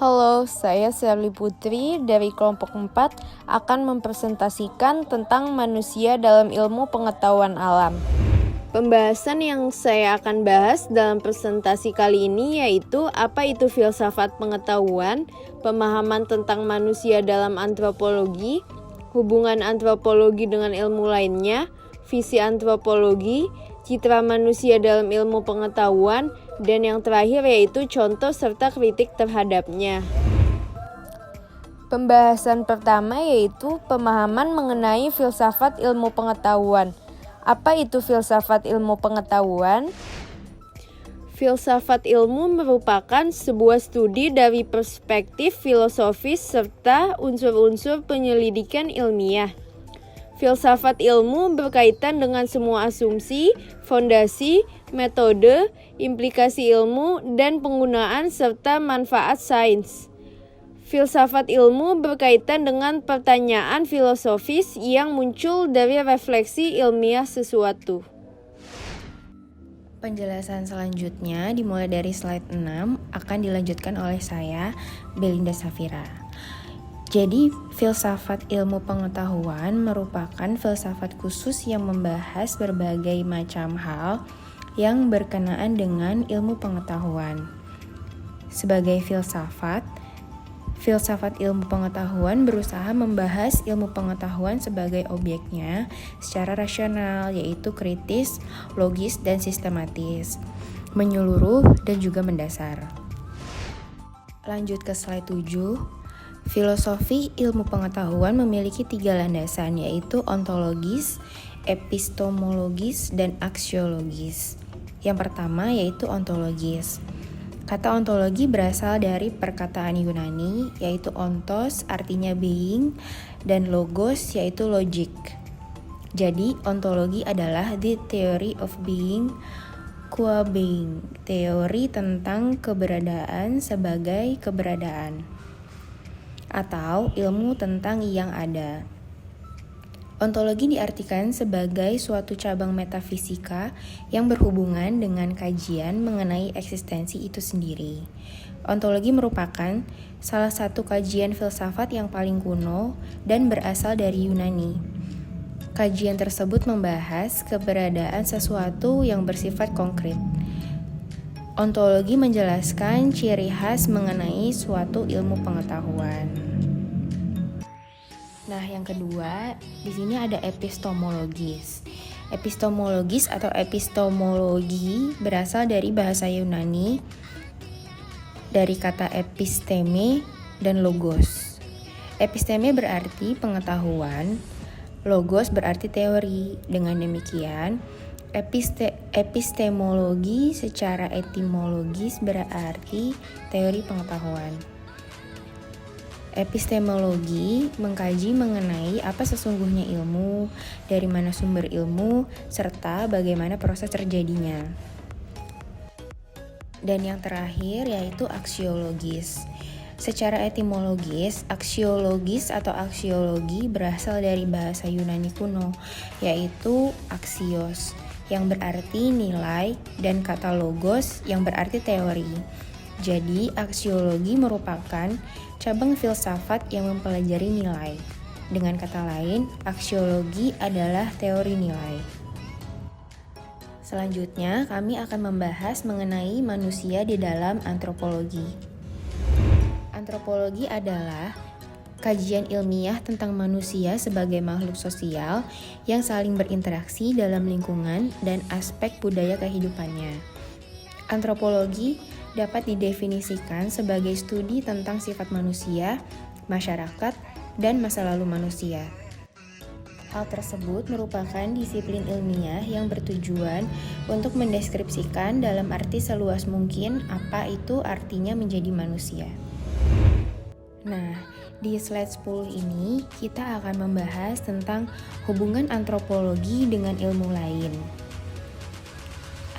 Halo, saya Sherly Putri dari kelompok 4 akan mempresentasikan tentang manusia dalam ilmu pengetahuan alam. Pembahasan yang saya akan bahas dalam presentasi kali ini yaitu apa itu filsafat pengetahuan, pemahaman tentang manusia dalam antropologi, hubungan antropologi dengan ilmu lainnya, visi antropologi, citra manusia dalam ilmu pengetahuan, dan yang terakhir yaitu contoh serta kritik terhadapnya. Pembahasan pertama yaitu pemahaman mengenai filsafat ilmu pengetahuan. Apa itu filsafat ilmu pengetahuan? Filsafat ilmu merupakan sebuah studi dari perspektif filosofis serta unsur-unsur penyelidikan ilmiah. Filsafat ilmu berkaitan dengan semua asumsi, fondasi, metode, implikasi ilmu, dan penggunaan serta manfaat sains. Filsafat ilmu berkaitan dengan pertanyaan filosofis yang muncul dari refleksi ilmiah sesuatu. Penjelasan selanjutnya dimulai dari slide 6 akan dilanjutkan oleh saya, Belinda Safira. Jadi, filsafat ilmu pengetahuan merupakan filsafat khusus yang membahas berbagai macam hal yang berkenaan dengan ilmu pengetahuan. Sebagai filsafat ilmu pengetahuan berusaha membahas ilmu pengetahuan sebagai objeknya secara rasional, yaitu kritis, logis, dan sistematis, menyeluruh, dan juga mendasar. Lanjut ke slide 7. Filosofi ilmu pengetahuan memiliki 3 landasan, yaitu ontologis, epistemologis, dan aksiologis. Yang pertama yaitu ontologis. Kata ontologi berasal dari perkataan Yunani, yaitu ontos artinya being, dan logos yaitu logic. Jadi, ontologi adalah the theory of being qua being, teori tentang keberadaan sebagai keberadaan, atau ilmu tentang yang ada. Ontologi diartikan sebagai suatu cabang metafisika yang berhubungan dengan kajian mengenai eksistensi itu sendiri. Ontologi merupakan salah satu kajian filsafat yang paling kuno dan berasal dari Yunani. Kajian tersebut membahas keberadaan sesuatu yang bersifat konkret. Ontologi menjelaskan ciri khas mengenai suatu ilmu pengetahuan. Nah, yang kedua, di sini ada epistemologis. Epistemologis atau epistemologi berasal dari bahasa Yunani dari kata episteme dan logos. Episteme berarti pengetahuan, logos berarti teori. Dengan demikian, epistemologi secara etimologis berarti teori pengetahuan. Epistemologi mengkaji mengenai apa sesungguhnya ilmu, dari mana sumber ilmu, serta bagaimana proses terjadinya. Dan yang terakhir yaitu aksiologis. Secara etimologis, aksiologis atau aksiologi berasal dari bahasa Yunani kuno, yaitu aksios, yang berarti nilai, dan kata logos yang berarti teori. Jadi, aksiologi merupakan cabang filsafat yang mempelajari nilai. Dengan kata lain, aksiologi adalah teori nilai. Selanjutnya, kami akan membahas mengenai manusia di dalam antropologi. Antropologi adalah kajian ilmiah tentang manusia sebagai makhluk sosial yang saling berinteraksi dalam lingkungan dan aspek budaya kehidupannya. Antropologi dapat didefinisikan sebagai studi tentang sifat manusia, masyarakat, dan masa lalu manusia. Hal tersebut merupakan disiplin ilmiah yang bertujuan untuk mendeskripsikan dalam arti seluas mungkin apa itu artinya menjadi manusia. Nah, di slide 10 ini kita akan membahas tentang hubungan antropologi dengan ilmu lain.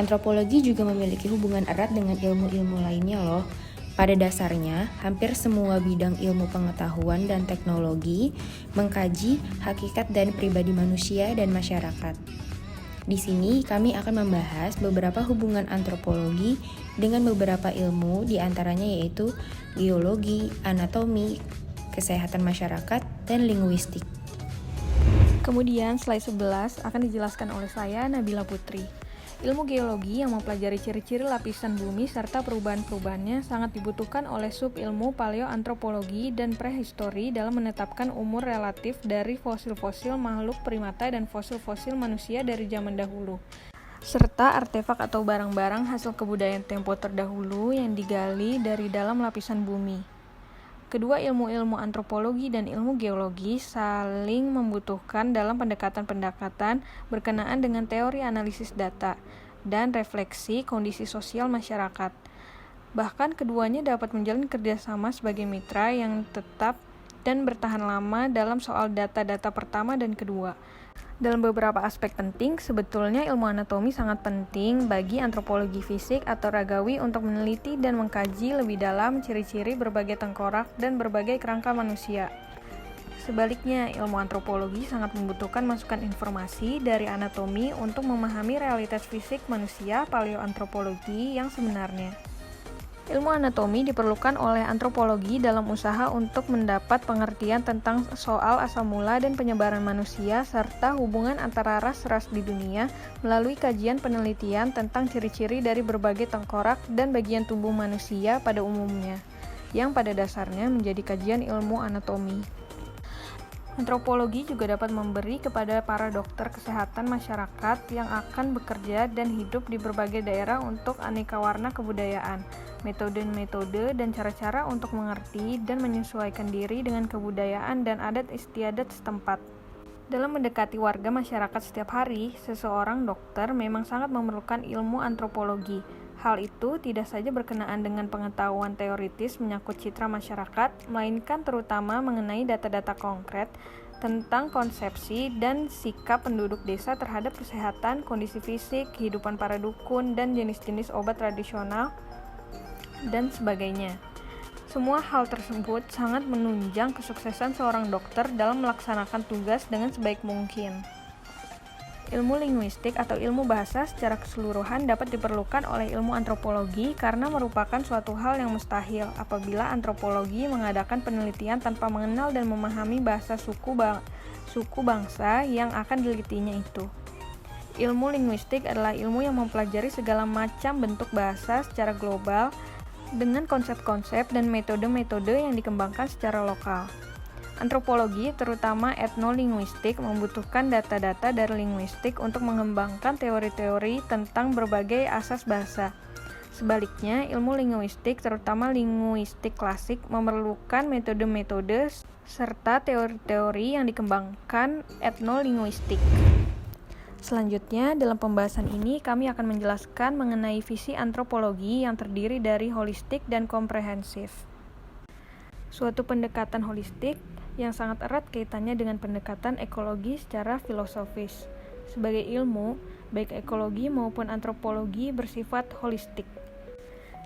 Antropologi juga memiliki hubungan erat dengan ilmu-ilmu lainnya loh. Pada dasarnya, hampir semua bidang ilmu pengetahuan dan teknologi mengkaji hakikat dan pribadi manusia dan masyarakat. Di sini kami akan membahas beberapa hubungan antropologi dengan beberapa ilmu, diantaranya yaitu geologi, anatomi, kesehatan masyarakat, dan linguistik. Kemudian slide 11 akan dijelaskan oleh saya, Nabila Putri. Ilmu geologi yang mempelajari ciri-ciri lapisan bumi serta perubahan-perubahannya sangat dibutuhkan oleh sub-ilmu paleoantropologi dan prehistori dalam menetapkan umur relatif dari fosil-fosil makhluk primata dan fosil-fosil manusia dari zaman dahulu, serta artefak atau barang-barang hasil kebudayaan tempo terdahulu yang digali dari dalam lapisan bumi. Kedua ilmu-ilmu antropologi dan ilmu geologi saling membutuhkan dalam pendekatan-pendekatan berkenaan dengan teori analisis data dan refleksi kondisi sosial masyarakat. Bahkan keduanya dapat menjalin kerjasama sebagai mitra yang tetap dan bertahan lama dalam soal data-data pertama dan kedua. Dalam beberapa aspek penting, sebetulnya ilmu anatomi sangat penting bagi antropologi fisik atau ragawi untuk meneliti dan mengkaji lebih dalam ciri-ciri berbagai tengkorak dan berbagai kerangka manusia. Sebaliknya, ilmu antropologi sangat membutuhkan masukan informasi dari anatomi untuk memahami realitas fisik manusia paleoantropologi yang sebenarnya. Ilmu anatomi diperlukan oleh antropologi dalam usaha untuk mendapat pengertian tentang soal asal mula dan penyebaran manusia serta hubungan antara ras-ras di dunia melalui kajian penelitian tentang ciri-ciri dari berbagai tengkorak dan bagian tubuh manusia pada umumnya, yang pada dasarnya menjadi kajian ilmu anatomi. Antropologi juga dapat memberi kepada para dokter kesehatan masyarakat yang akan bekerja dan hidup di berbagai daerah untuk aneka warna kebudayaan, metode-metode dan cara-cara untuk mengerti dan menyesuaikan diri dengan kebudayaan dan adat istiadat setempat. Dalam mendekati warga masyarakat setiap hari, seseorang dokter memang sangat memerlukan ilmu antropologi. Hal itu tidak saja berkenaan dengan pengetahuan teoritis menyangkut citra masyarakat, melainkan terutama mengenai data-data konkret tentang konsepsi dan sikap penduduk desa terhadap kesehatan, kondisi fisik, kehidupan para dukun, dan jenis-jenis obat tradisional, dan sebagainya. Semua hal tersebut sangat menunjang kesuksesan seorang dokter dalam melaksanakan tugas dengan sebaik mungkin. Ilmu linguistik atau ilmu bahasa secara keseluruhan dapat diperlukan oleh ilmu antropologi karena merupakan suatu hal yang mustahil apabila antropologi mengadakan penelitian tanpa mengenal dan memahami bahasa suku bangsa yang akan dilitinya itu. Ilmu linguistik adalah ilmu yang mempelajari segala macam bentuk bahasa secara global dengan konsep-konsep dan metode-metode yang dikembangkan secara lokal. Antropologi, terutama etnolinguistik, membutuhkan data-data dari linguistik untuk mengembangkan teori-teori tentang berbagai asas bahasa. Sebaliknya, ilmu linguistik, terutama linguistik klasik, memerlukan metode-metode serta teori-teori yang dikembangkan etnolinguistik. Selanjutnya, dalam pembahasan ini kami akan menjelaskan mengenai visi antropologi yang terdiri dari holistik dan komprehensif. Suatu pendekatan holistik yang sangat erat kaitannya dengan pendekatan ekologi secara filosofis. Sebagai ilmu, baik ekologi maupun antropologi bersifat holistik.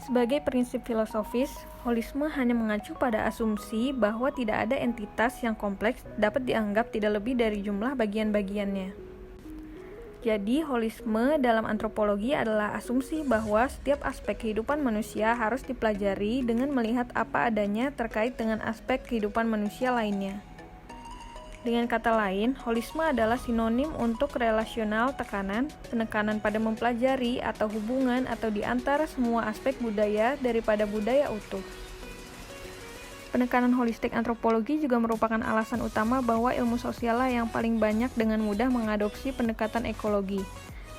Sebagai prinsip filosofis, holisme hanya mengacu pada asumsi bahwa tidak ada entitas yang kompleks dapat dianggap tidak lebih dari jumlah bagian-bagiannya. Jadi, holisme dalam antropologi adalah asumsi bahwa setiap aspek kehidupan manusia harus dipelajari dengan melihat apa adanya terkait dengan aspek kehidupan manusia lainnya. Dengan kata lain, holisme adalah sinonim untuk relasional tekanan, penekanan pada mempelajari atau hubungan atau di antara semua aspek budaya daripada budaya utuh. Penekanan holistik antropologi juga merupakan alasan utama bahwa ilmu sosiallah yang paling banyak dengan mudah mengadopsi pendekatan ekologi.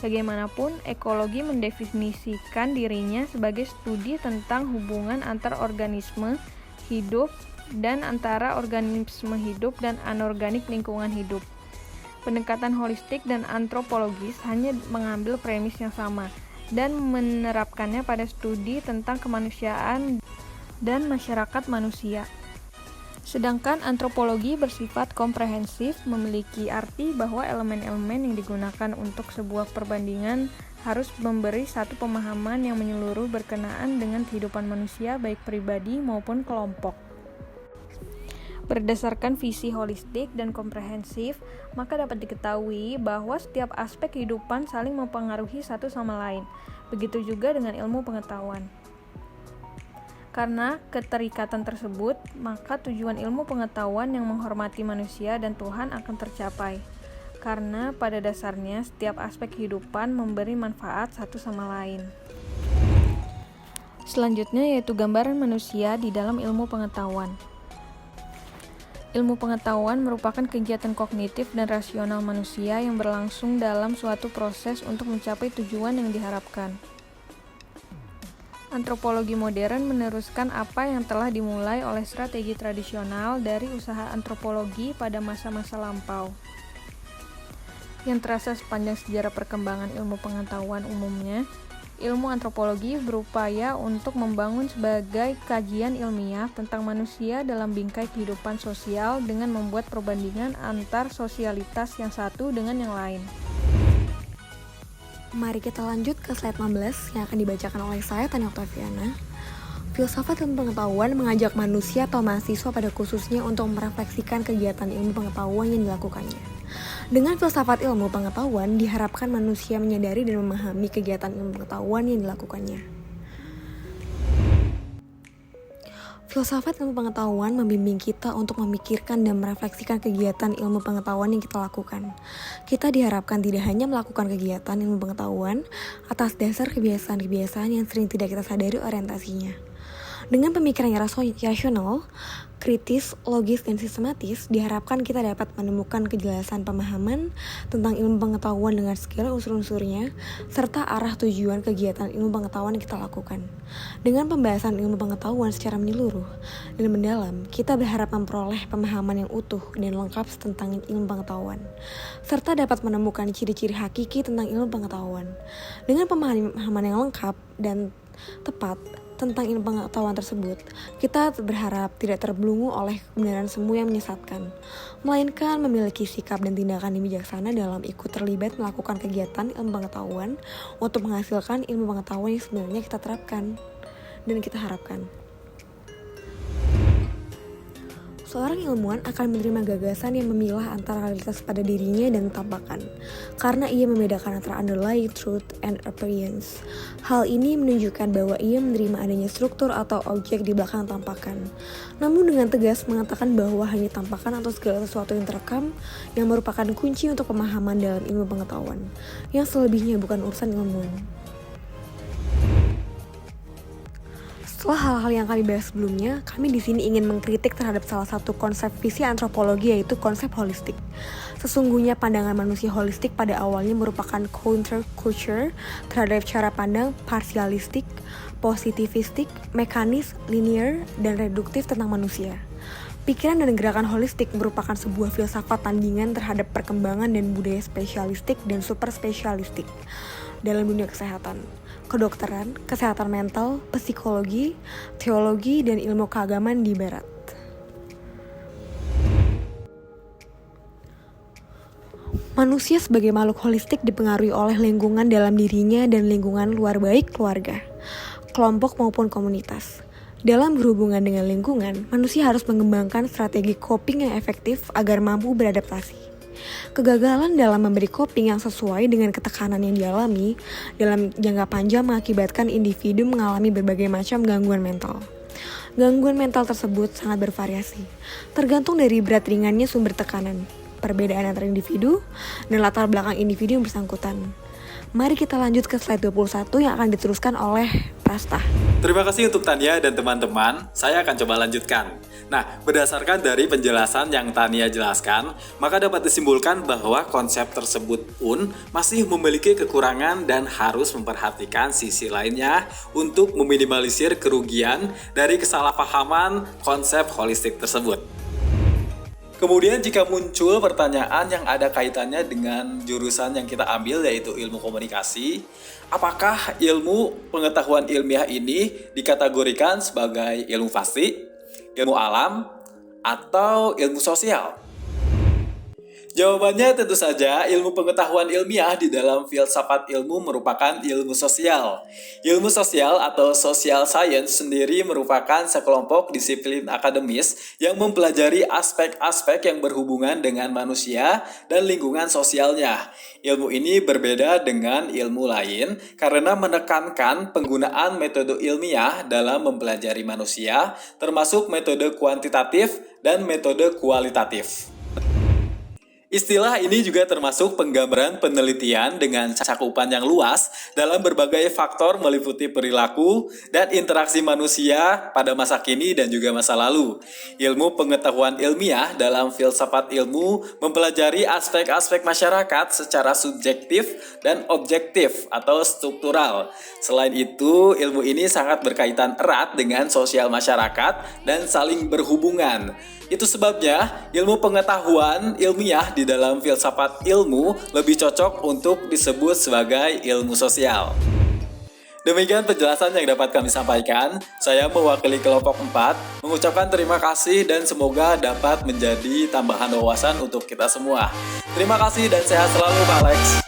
Bagaimanapun, ekologi mendefinisikan dirinya sebagai studi tentang hubungan antar organisme hidup dan antara organisme hidup dan anorganik lingkungan hidup. Pendekatan holistik dan antropologis hanya mengambil premis yang sama dan menerapkannya pada studi tentang kemanusiaan dan masyarakat manusia. Sedangkan antropologi bersifat komprehensif, memiliki arti bahwa elemen-elemen yang digunakan untuk sebuah perbandingan harus memberi satu pemahaman yang menyeluruh berkenaan dengan kehidupan manusia baik pribadi maupun kelompok. Berdasarkan visi holistik dan komprehensif, maka dapat diketahui bahwa setiap aspek kehidupan saling mempengaruhi satu sama lain. Begitu juga dengan ilmu pengetahuan. Karena keterikatan tersebut, maka tujuan ilmu pengetahuan yang menghormati manusia dan Tuhan akan tercapai. Karena pada dasarnya setiap aspek kehidupan memberi manfaat satu sama lain. Selanjutnya yaitu gambaran manusia di dalam ilmu pengetahuan. Ilmu pengetahuan merupakan kegiatan kognitif dan rasional manusia yang berlangsung dalam suatu proses untuk mencapai tujuan yang diharapkan. Antropologi modern meneruskan apa yang telah dimulai oleh strategi tradisional dari usaha antropologi pada masa-masa lampau. Yang terasa sepanjang sejarah perkembangan ilmu pengetahuan umumnya, ilmu antropologi berupaya untuk membangun sebagai kajian ilmiah tentang manusia dalam bingkai kehidupan sosial dengan membuat perbandingan antar sosialitas yang satu dengan yang lain. Mari kita lanjut ke slide 16 yang akan dibacakan oleh saya, Tania Oktaviana. Filsafat ilmu pengetahuan mengajak manusia atau mahasiswa pada khususnya untuk merefleksikan kegiatan ilmu pengetahuan yang dilakukannya. Dengan filsafat ilmu pengetahuan, diharapkan manusia menyadari dan memahami kegiatan ilmu pengetahuan yang dilakukannya. Filsafat ilmu pengetahuan membimbing kita untuk memikirkan dan merefleksikan kegiatan ilmu pengetahuan yang kita lakukan. Kita diharapkan tidak hanya melakukan kegiatan ilmu pengetahuan atas dasar kebiasaan-kebiasaan yang sering tidak kita sadari orientasinya. Dengan pemikiran yang rasional, kritis, logis, dan sistematis, diharapkan kita dapat menemukan kejelasan pemahaman tentang ilmu pengetahuan dengan segala unsur-unsurnya, serta arah tujuan kegiatan ilmu pengetahuan yang kita lakukan. Dengan pembahasan ilmu pengetahuan secara menyeluruh dan mendalam, kita berharap memperoleh pemahaman yang utuh dan lengkap tentang ilmu pengetahuan, serta dapat menemukan ciri-ciri hakiki tentang ilmu pengetahuan. Dengan pemahaman yang lengkap dan tepat tentang ilmu pengetahuan tersebut, kita berharap tidak terbelenggu oleh kebenaran semu yang menyesatkan, melainkan memiliki sikap dan tindakan yang bijaksana dalam ikut terlibat melakukan kegiatan ilmu pengetahuan untuk menghasilkan ilmu pengetahuan yang sebenarnya kita terapkan dan kita harapkan. Seorang ilmuwan akan menerima gagasan yang memilah antara realitas pada dirinya dan tampakan, karena ia membedakan antara underlying truth and appearance. Hal ini menunjukkan bahwa ia menerima adanya struktur atau objek di belakang tampakan, namun dengan tegas mengatakan bahwa hanya tampakan atau segala sesuatu yang terekam yang merupakan kunci untuk pemahaman dalam ilmu pengetahuan, yang selebihnya bukan urusan ilmuwan. Setelah hal-hal yang kami bahas sebelumnya, kami di sini ingin mengkritik terhadap salah satu konsep visi antropologi, yaitu konsep holistik. Sesungguhnya pandangan manusia holistik pada awalnya merupakan counterculture terhadap cara pandang parsialistik, positivistik, mekanis, linear, dan reduktif tentang manusia. Pikiran dan gerakan holistik merupakan sebuah filsafat tandingan terhadap perkembangan dan budaya spesialistik dan superspesialistik dalam dunia kesehatan, kedokteran, kesehatan mental, psikologi, teologi, dan ilmu keagamaan di Barat. Manusia sebagai makhluk holistik dipengaruhi oleh lingkungan dalam dirinya dan lingkungan luar, baik keluarga, kelompok maupun komunitas. Dalam berhubungan dengan lingkungan, manusia harus mengembangkan strategi coping yang efektif agar mampu beradaptasi. Kegagalan dalam memberi coping yang sesuai dengan ketekanan yang dialami dalam jangka panjang mengakibatkan individu mengalami berbagai macam gangguan mental. Gangguan mental tersebut sangat bervariasi, tergantung dari berat ringannya sumber tekanan, perbedaan antara individu, dan latar belakang individu yang bersangkutan. Mari kita lanjut ke slide 21 yang akan diteruskan oleh Prasta. Terima kasih untuk Tania dan teman-teman, saya akan coba lanjutkan. Nah, berdasarkan dari penjelasan yang Tania jelaskan, maka dapat disimpulkan bahwa konsep tersebut pun masih memiliki kekurangan dan harus memperhatikan sisi lainnya untuk meminimalisir kerugian dari kesalahpahaman konsep holistik tersebut. Kemudian jika muncul pertanyaan yang ada kaitannya dengan jurusan yang kita ambil, yaitu ilmu komunikasi, apakah ilmu pengetahuan ilmiah ini dikategorikan sebagai ilmu pasti, ilmu alam, atau ilmu sosial? Jawabannya tentu saja ilmu pengetahuan ilmiah di dalam filsafat ilmu merupakan ilmu sosial. Ilmu sosial atau social science sendiri merupakan sekelompok disiplin akademis yang mempelajari aspek-aspek yang berhubungan dengan manusia dan lingkungan sosialnya. Ilmu ini berbeda dengan ilmu lain karena menekankan penggunaan metode ilmiah dalam mempelajari manusia, termasuk metode kuantitatif dan metode kualitatif. Istilah ini juga termasuk penggambaran penelitian dengan cakupan yang luas dalam berbagai faktor meliputi perilaku dan interaksi manusia pada masa kini dan juga masa lalu. Ilmu pengetahuan ilmiah dalam filsafat ilmu mempelajari aspek-aspek masyarakat secara subjektif dan objektif atau struktural. Selain itu, ilmu ini sangat berkaitan erat dengan sosial masyarakat dan saling berhubungan. Itu sebabnya ilmu pengetahuan ilmiah di dalam filsafat ilmu lebih cocok untuk disebut sebagai ilmu sosial. Demikian penjelasan yang dapat kami sampaikan. Saya mewakili kelompok 4 mengucapkan terima kasih dan semoga dapat menjadi tambahan wawasan untuk kita semua. Terima kasih dan sehat selalu Pak Alex.